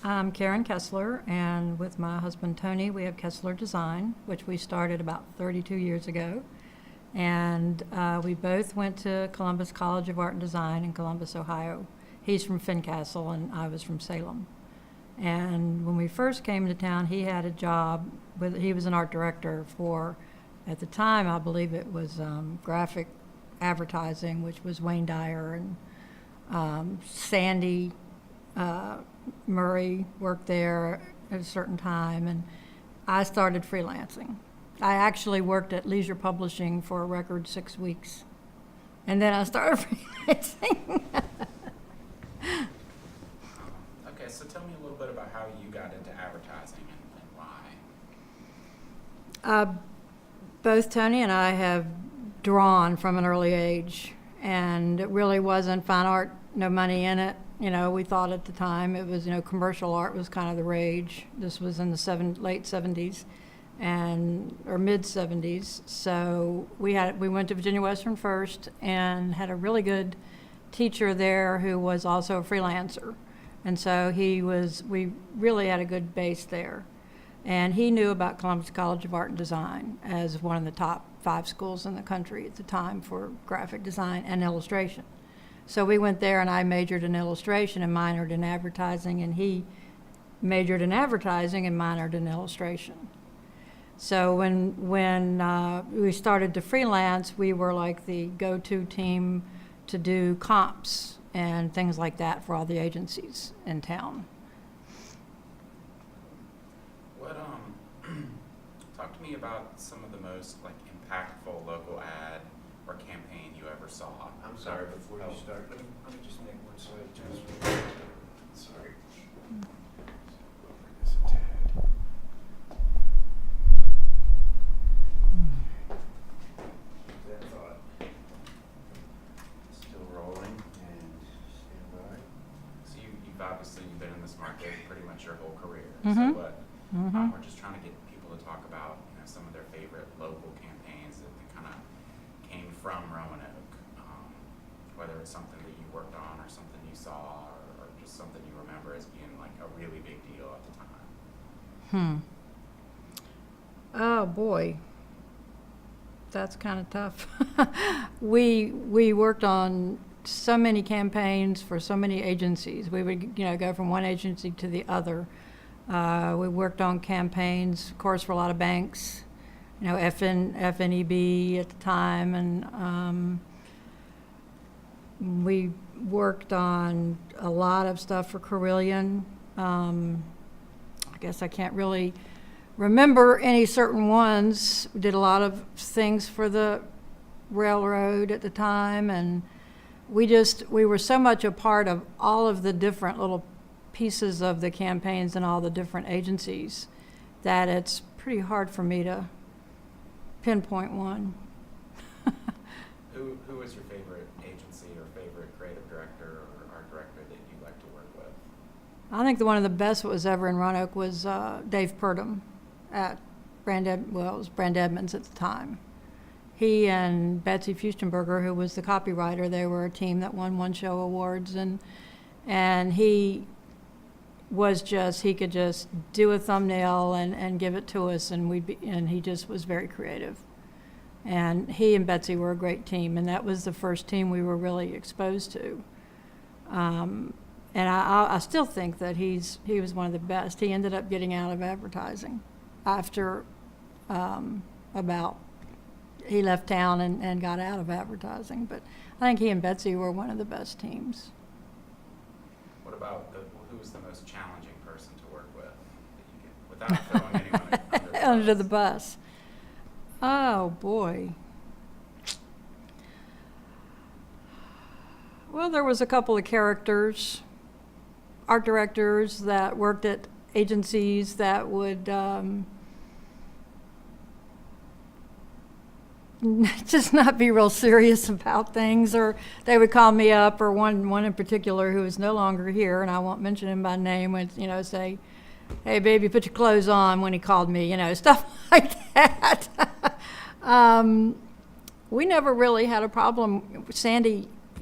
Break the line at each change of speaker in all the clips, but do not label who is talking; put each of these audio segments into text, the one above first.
I'm Karen Kessler, and with my husband Tony, we have Kessler Design, which we started about 32 years ago. And we both went to Columbus College of Art and Design in Columbus, Ohio. He's from Fincastle, and I was from Salem. And when we first came to town, he had a job he was an art director for, at the time, I believe it was graphic advertising, which was Wayne Dyer and Sandy Murray worked there at a certain time, and I started freelancing. I actually worked at Leisure Publishing for a record 6 weeks, and then I started freelancing.
Okay, so tell me a little bit about how you got into advertising and why.
Both Tony and I have drawn from an early age, and it really wasn't fine art, no money in it. You know, we thought at the time it was, commercial art was kind of the rage. This was in the late 70s or mid 70s. So we went to Virginia Western first and had a really good teacher there who was also a freelancer. And so we really had a good base there. And he knew about Columbus College of Art and Design as one of the top 5 schools in the country at the time for graphic design and illustration. So we went there, and I majored in illustration and minored in advertising, and he majored in advertising and minored in illustration. So when we started to freelance, we were like the go-to team to do comps and things like that for all the agencies in town.
Talk to me about some of the most impactful local ad or campaign you ever saw.
I'm sorry, before you start, let me just make one slight adjustment. Sorry. Lower this a tad. That thought. Still rolling and stand by.
So you've obviously been in this market pretty much your whole career.
Mhm.
So what?
Mhm.
We're just trying to get people to talk about some of their favorite local campaigns that kind of came from Roanoke. Whether it's something that you worked on or something you saw or just something you remember as being a really big deal at the time.
Oh boy, that's kind of tough. We worked on so many campaigns for so many agencies. We would go from one agency to the other. We worked on campaigns, of course, for a lot of banks, FNEB at the time, and we worked on a lot of stuff for Carillion. I guess I can't really remember any certain ones. We did a lot of things for the railroad at the time, and we were so much a part of all of the different little pieces of the campaigns and all the different agencies that it's pretty hard for me to pinpoint one.
Who was your favorite agency or favorite creative director or art director that you like to work with?
I think one of the best that was ever in Roanoke was Dave Purdom at it was Brand Edmonds at the time. He and Betsy Fustenberger, who was the copywriter, they were a team that won One Show Awards, and he could just do a thumbnail and give it to us, and he just was very creative. And he and Betsy were a great team, and that was the first team we were really exposed to. And I still think that he was one of the best. He ended up getting out of advertising after he left town and got out of advertising. But I think he and Betsy were one of the best teams.
What about who was the most challenging person to work with that you without throwing anyone
under the bus? Oh boy. Well, there was a couple of art directors that worked at agencies that would just not be real serious about things, or they would call me up, or one in particular who is no longer here, and I won't mention him by name, would say, "Hey baby, put your clothes on," when he called me, stuff like that. We never really had a problem.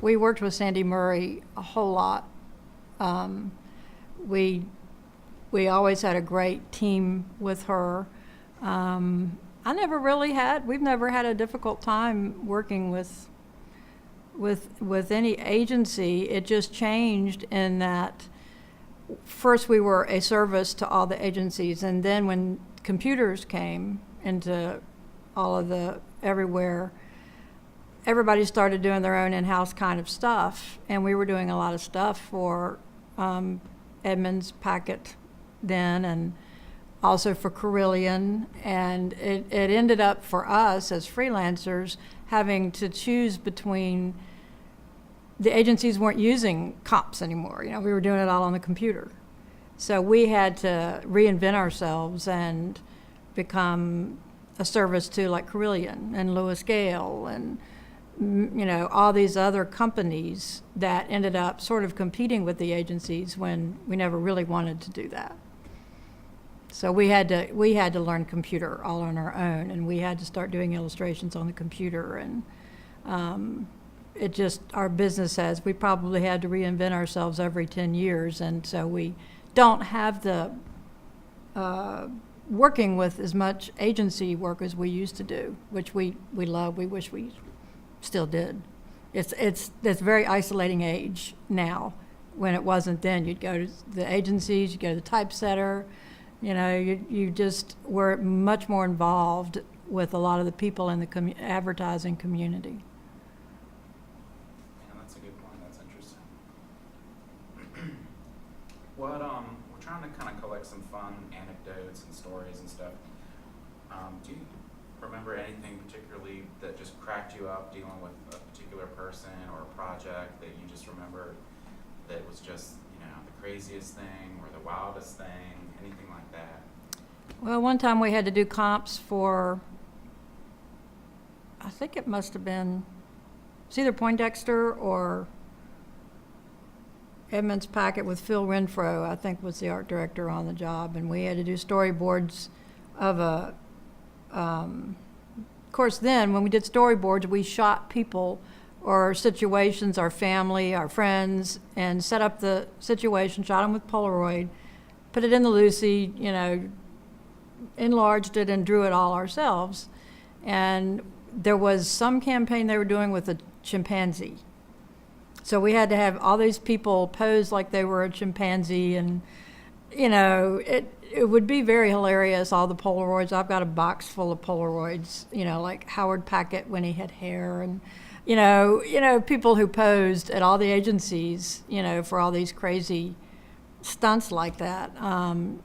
We worked with Sandy Murray a whole lot. We we always had a great team with her. We've never had a difficult time working with any agency. It just changed in that first we were a service to all the agencies, and then when computers came into all of the everywhere, everybody started doing their own in-house kind of stuff, and we were doing a lot of stuff for Edmunds Packet then, and also for Carillion, and it ended up for us as freelancers having to choose between, the agencies weren't using comps anymore. We were doing it all on the computer. So we had to reinvent ourselves and become a service to like Carillion and Lewis Gale and all these other companies that ended up sort of competing with the agencies when we never really wanted to do that. So we had to learn computer all on our own, and we had to start doing illustrations on the computer, and our business says we probably had to reinvent ourselves every 10 years, and so we don't have the working with as much agency work as we used to do, which we love. We wish we still did. It's a very isolating age now, when it wasn't then. You'd go to the agencies, you'd go to the typesetter. You just were much more involved with a lot of the people in the advertising community.
Yeah, that's a good point. That's interesting. We're trying to kind of collect some fun anecdotes and stories and stuff. Do you remember anything particularly that just cracked you up dealing with a particular person or a project that you just remember that was just, the craziest thing or the wildest thing, anything like that?
Well, one time we had to do comps for, I think it must have been, it's either Poindexter or Edmunds Packet with Phil Renfro, I think was the art director on the job, and we had to do storyboards of of course then when we did storyboards, we shot people or situations, our family, our friends, and set up the situation, shot them with Polaroid, put it in the Lucy, enlarged it and drew it all ourselves. And there was some campaign they were doing with a chimpanzee. So we had to have all these people pose like they were a chimpanzee, and it would be very hilarious, all the Polaroids. I've got a box full of Polaroids, like Howard Packet when he had hair, and people who posed at all the agencies, for all these crazy stunts like that.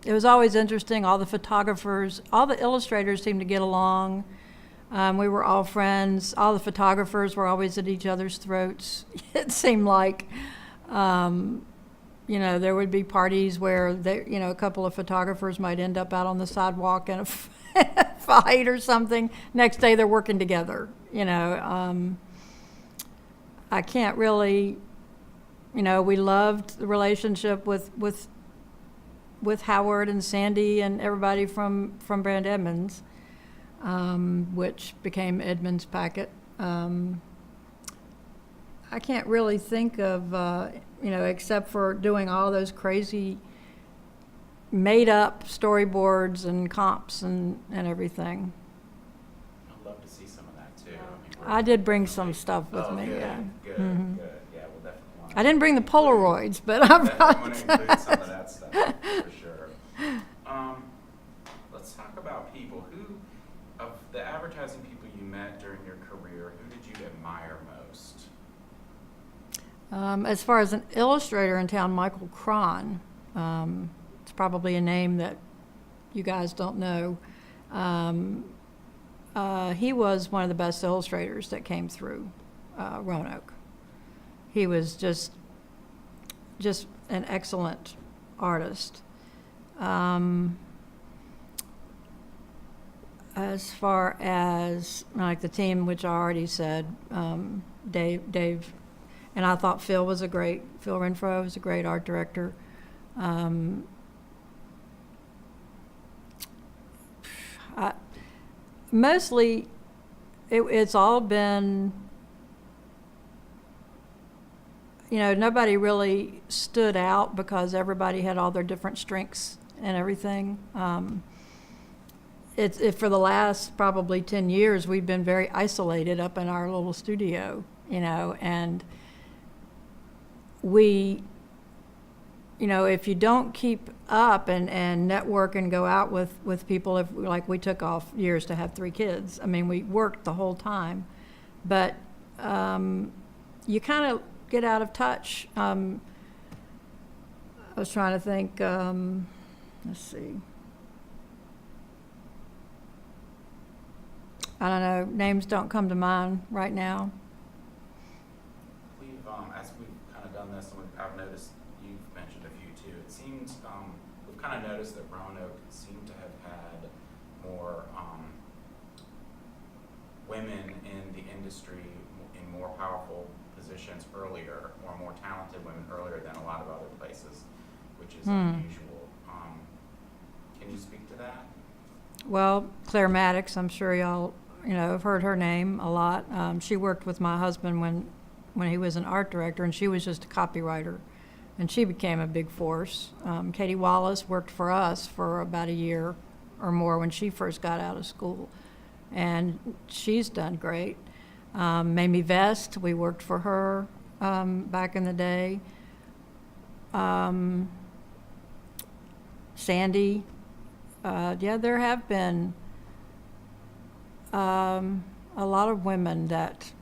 It was always interesting. All the photographers, all the illustrators seemed to get along. We were all friends. All the photographers were always at each other's throats. It seemed like, there would be parties where a couple of photographers might end up out on the sidewalk in a fight or something. Next day they're working together. I can't really, we loved the relationship with Howard and Sandy and everybody from Brand Edmunds, which became Edmunds Packet. I can't really think of, except for doing all those crazy made-up storyboards and comps and everything.
I'd love to see some of that too.
I did bring some stuff with me.
Good,
Yeah.
good,
Mhm.
good. Yeah, we'll definitely want to.
I didn't bring the Polaroids, but I brought.
Want to include some of that stuff for sure. Let's talk about people. Who, of the advertising people you met during your career, who did you admire most?
As far as an illustrator in town, Michael Cron. It's probably a name that you guys don't know. He was one of the best illustrators that came through Roanoke. He was just an excellent artist. As far as like the team, which I already said, Dave, and I thought Phil Renfro was a great art director. Mostly, it's all been, nobody really stood out because everybody had all their different strengths and everything. For the last probably 10 years, we've been very isolated up in our little studio, and we, if you don't keep up and network and go out with people, like we took off years to have 3 kids. I mean, we worked the whole time, but you kind of get out of touch. I was trying to think, let's see. I don't know, names don't come to mind right now.
We've, as we've kind of done this, and I've noticed you've mentioned a few too, it seems, we've kind of noticed that Roanoke seemed to have had more women in the industry in more powerful positions earlier, or more talented women earlier than a lot of other places, which is unusual. Can you speak to that?
Well, Claire Maddox, I'm sure y'all, have heard her name a lot. She worked with my husband when he was an art director, and she was just a copywriter, and she became a big force. Katie Wallace worked for us for about a year or more when she first got out of school, and she's done great. Mamie Vest, we worked for her back in the day. Sandy, yeah, there have been a lot of women that,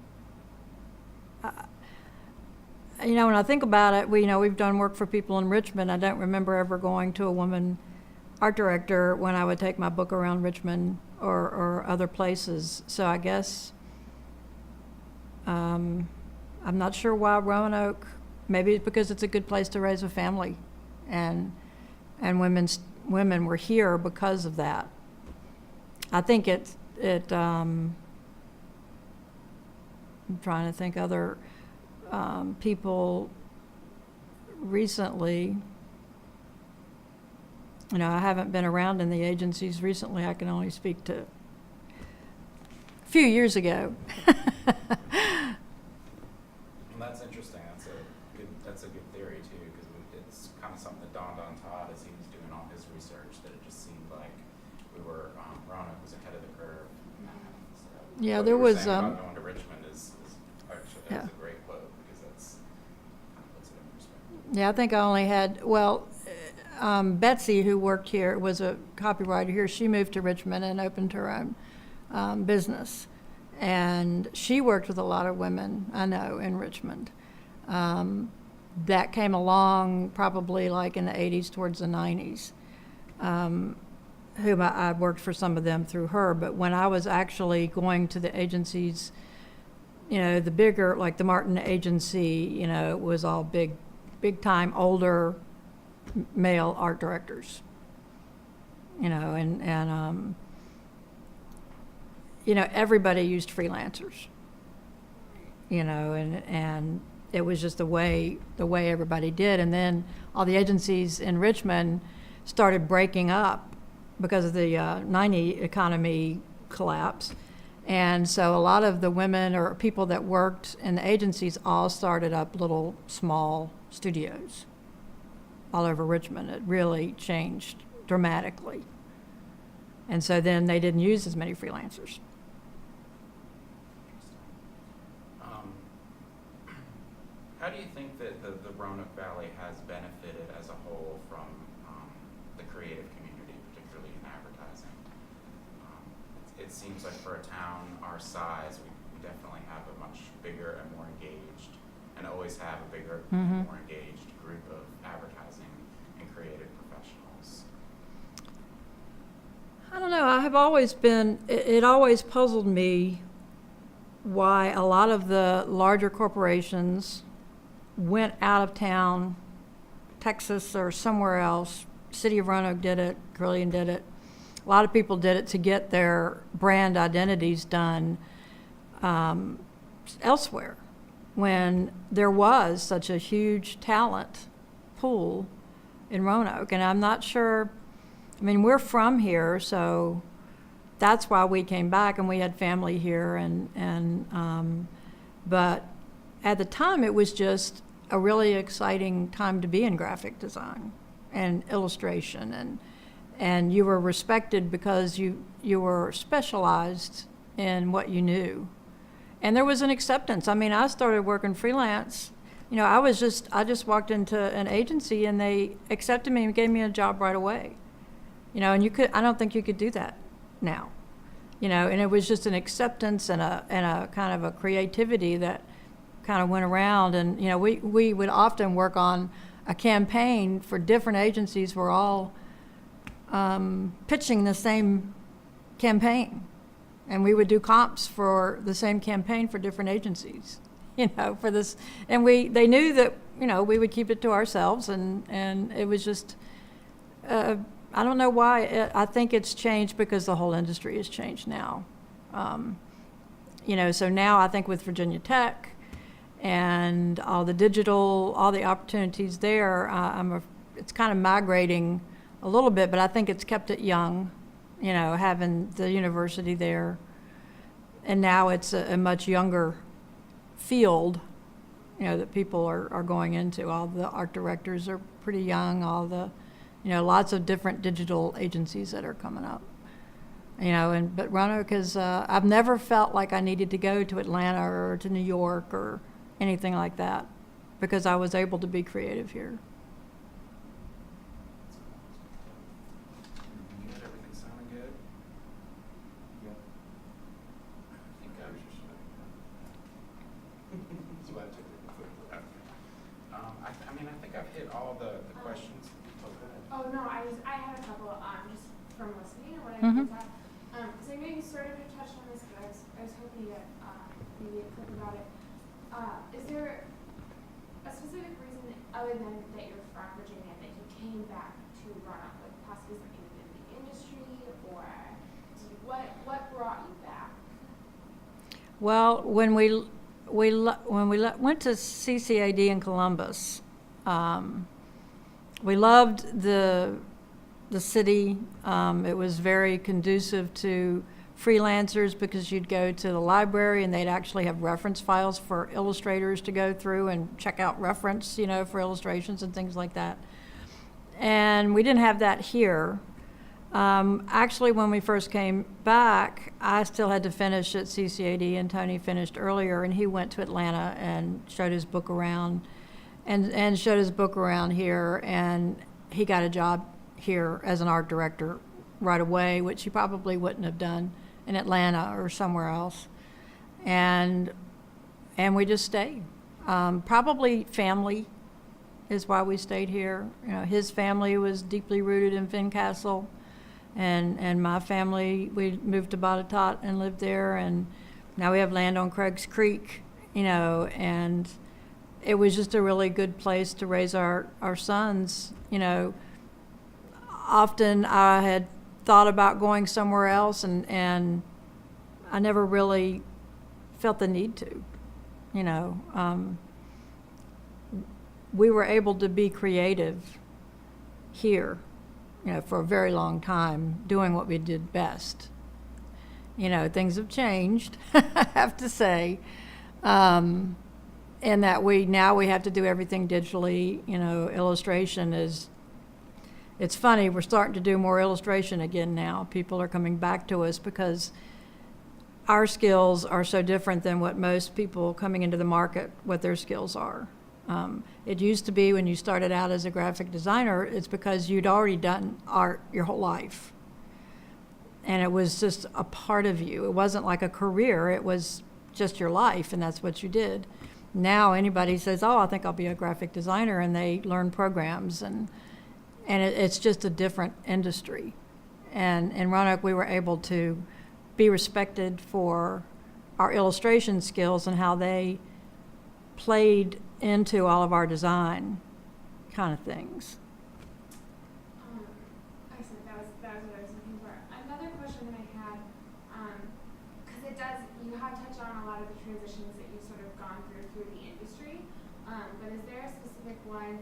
when I think about it, we've done work for people in Richmond. I don't remember ever going to a woman art director when I would take my book around Richmond or other places. So I guess I'm not sure why Roanoke. Maybe it's because it's a good place to raise a family, and women were here because of that. I think I'm trying to think other people recently. I haven't been around in the agencies recently. I can only speak to a few years ago.
Well, that's interesting. That's a good theory too, because it's kind of something that dawned on Todd as he was doing all his research, that it just seemed like Roanoke was ahead of the curve. So
Yeah,
what
there
you were
was.
saying about going to Richmond is actually
Yeah.
that's a great quote, because that's kind of puts it in perspective.
Yeah, I think I only had, Betsy, who worked here, was a copywriter here. She moved to Richmond and opened her own business. And she worked with a lot of women, I know, in Richmond. That came along probably like in the 80s towards the 90s. Whom I worked for some of them through her. But when I was actually going to the agencies, the bigger, like the Martin agency, it was all big time, older male art directors, and everybody used freelancers, and it was just the way everybody did. And then all the agencies in Richmond started breaking up because of the 90 economy collapse. And so a lot of the women or people that worked in the agencies all started up little small studios all over Richmond. It really changed dramatically. And so then they didn't use as many freelancers.
How do you think that the Roanoke Valley has benefited as a whole from the creative community, particularly in advertising? It seems like for a town our size, we definitely have a much bigger and more engaged, and always have a bigger and more engaged group of advertising and creative professionals.
I don't know. I have always been, it always puzzled me why a lot of the larger corporations went out of town, Texas or somewhere else. City of Roanoke did it, Carillion did it. A lot of people did it to get their brand identities done elsewhere, when there was such a huge talent pool in Roanoke. And I'm not sure, we're from here, so that's why we came back, and we had family here, but at the time it was just a really exciting time to be in graphic design. and illustration, and you were respected because you were specialized in what you knew. And there was an acceptance. I mean, I started working freelance. You know, I just walked into an agency and they accepted me and gave me a job right away. You know, and I don't think you could do that now. You know, and it was just an acceptance and a kind of a creativity that kind of went around. And, you know, we would often work on a campaign for different agencies. We're all pitching the same campaign. And we would do comps for the same campaign for different agencies, you know, for this. And they knew that, you know, we would keep it to ourselves. And it was just, I don't know why. I think it's changed because the whole industry has changed now. You know, so now I think with Virginia Tech and all the digital, all the opportunities there, it's kind of migrating a little bit, but I think it's kept it young, you know, having the university there. And now it's a much younger field, you know, that people are going into. All the art directors are pretty young, you know, lots of different digital agencies that are coming up. You know, but Roanoke is, I've never felt like I needed to go to Atlanta or to New York or anything like that because I was able to be creative here.
Everything sounding good?
Yeah.
I think
That's why I took it.
I mean, I think I've hit all the questions. Oh, go ahead.
Oh, no, I had a couple, just from listening and what I
Mhm.
picked up. So I know you sort of touched on this, but I was hoping to get maybe a clip about it. Is there a specific reason other than that you're from Virginia that you came back to Roanoke, like possibly something within the industry, or what brought you back?
Well, when we went to CCAD in Columbus, we loved the city. It was very conducive to freelancers because you'd go to the library and they'd actually have reference files for illustrators to go through and check out reference, you know, for illustrations and things like that. And we didn't have that here. Actually, when we first came back, I still had to finish at CCAD, and Tony finished earlier, and he went to Atlanta and showed his book around, and showed his book around here, and he got a job here as an art director right away, which he probably wouldn't have done in Atlanta or somewhere else. And we just stayed. Probably family is why we stayed here. You know, his family was deeply rooted in Fincastle. And my family, we moved to Botetourt and lived there, and now we have land on Craig's Creek, you know, and it was just a really good place to raise our sons. You know, often I had thought about going somewhere else, and I never really felt the need to, you know. We were able to be creative here, you know, for a very long time, doing what we did best. You know, things have changed, I have to say, in that we have to do everything digitally. You know, illustration is, it's funny, we're starting to do more illustration again now. People are coming back to us because our skills are so different than what most people coming into the market, what their skills are. It used to be when you started out as a graphic designer, it's because you'd already done art your whole life. And it was just a part of you. It wasn't like a career, it was just your life, and that's what you did. Now anybody says, oh, I think I'll be a graphic designer, and they learn programs, and it's just a different industry. And in Roanoke, we were able to be respected for our illustration skills and how they played into all of our design kind of things.
Excellent. That was what I was looking for. Another question that I had, because you have touched on a lot of the transitions that you've sort of gone through the industry, but is there a specific one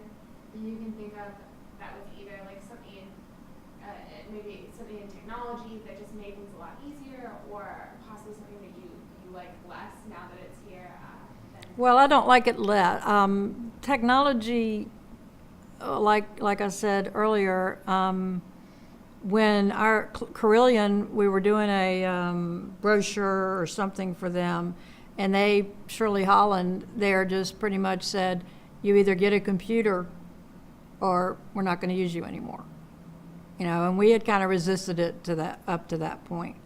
that you can think of that was either like something, maybe something in technology that just made things a lot easier, or possibly something that you like less now that it's here?
Well, I don't like it technology, like I said earlier, when our Carillion, we were doing a brochure or something for them, and they, Shirley Holland, there just pretty much said, you either get a computer or we're not going to use you anymore. And we had kind of resisted it up to that point.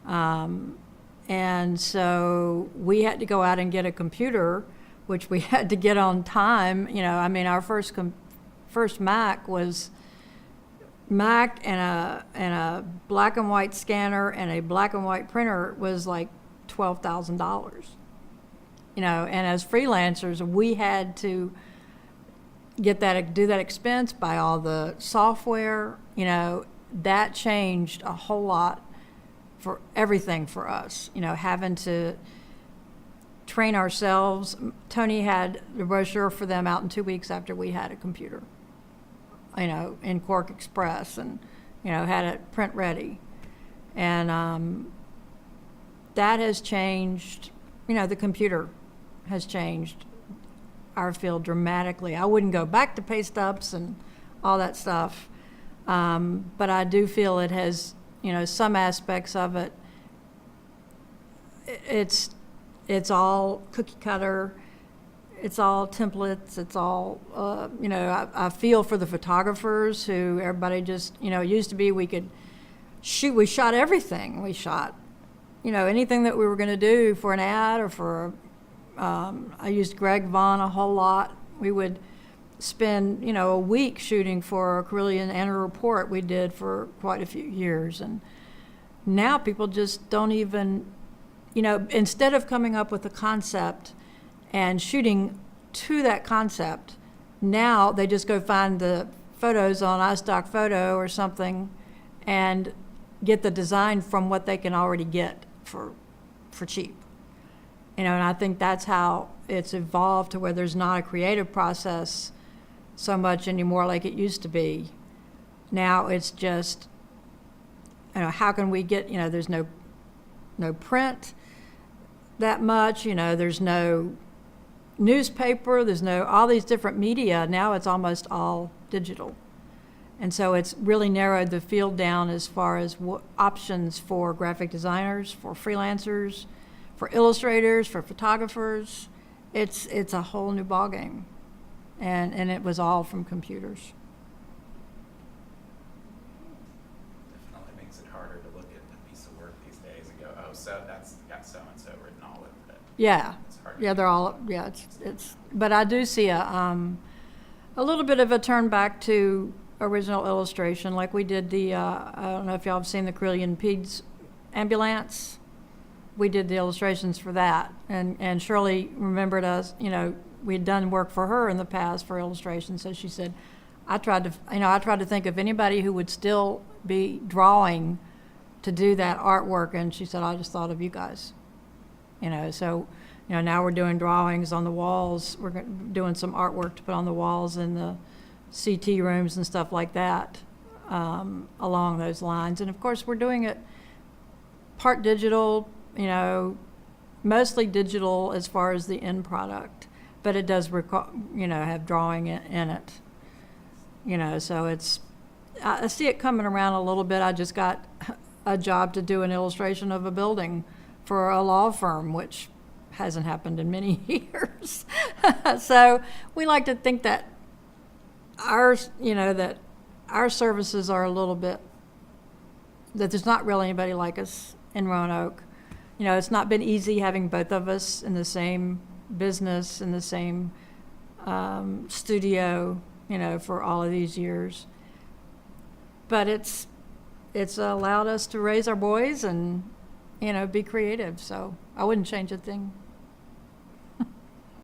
And so we had to go out and get a computer, which we had to get on time. Our first Mac was Mac and a black and white scanner and a black and white printer was like $12,000. And as freelancers, we had to do that expense, buy all the software. That changed a whole lot for everything for us. Having to train ourselves. Tony had the brochure for them out in 2 weeks after we had a computer, in Quark Express, and, had it print ready. And that has changed, the computer has changed our field dramatically. I wouldn't go back to pay stubs and all that stuff, but I do feel it has, some aspects of it, it's all cookie cutter, it's all templates, it's all, I feel for the photographers who everybody just, it used to be we could shoot, we shot everything. We shot, anything that we were going to do for an ad or for, I used Greg Vaughn a whole lot. We would spend, a week shooting for a Carillion annual report we did for quite a few years. And now people just don't even, instead of coming up with a concept and shooting to that concept, now they just go find the photos on iStock Photo or something and get the design from what they can already get for cheap. And I think that's how it's evolved to where there's not a creative process so much anymore like it used to be. Now it's just, how can we get, there's no print that much, there's no newspaper, there's no, all these different media. Now it's almost all digital. And so it's really narrowed the field down as far as what options for graphic designers, for freelancers, for illustrators, for photographers. It's a whole new ballgame. And it was all from computers.
Definitely makes it harder to look at a piece of work these days and go, oh, so that's got so-and-so written all over it.
Yeah.
It's hard to
Yeah, they're all, yeah, it's, but I do see a little bit of a turn back to original illustration, like we did the, I don't know if y'all have seen the Carillion Peds ambulance. We did the illustrations for that. And Shirley remembered us, we had done work for her in the past for illustration. So she said, I tried to think of anybody who would still be drawing to do that artwork. And she said, I just thought of you guys. So, now we're doing drawings on the walls. We're doing some artwork to put on the walls in the CT rooms and stuff like that, along those lines. And of course, we're doing it part digital, mostly digital as far as the end product, but it does have drawing in it. So it's, I see it coming around a little bit. I just got a job to do an illustration of a building for a law firm, which hasn't happened in many years. So we like to think that that our services are a little bit, that there's not really anybody like us in Roanoke. It's not been easy having both of us in the same business, in the same studio, for all of these years. But it's allowed us to raise our boys and, be creative. So I wouldn't change a thing.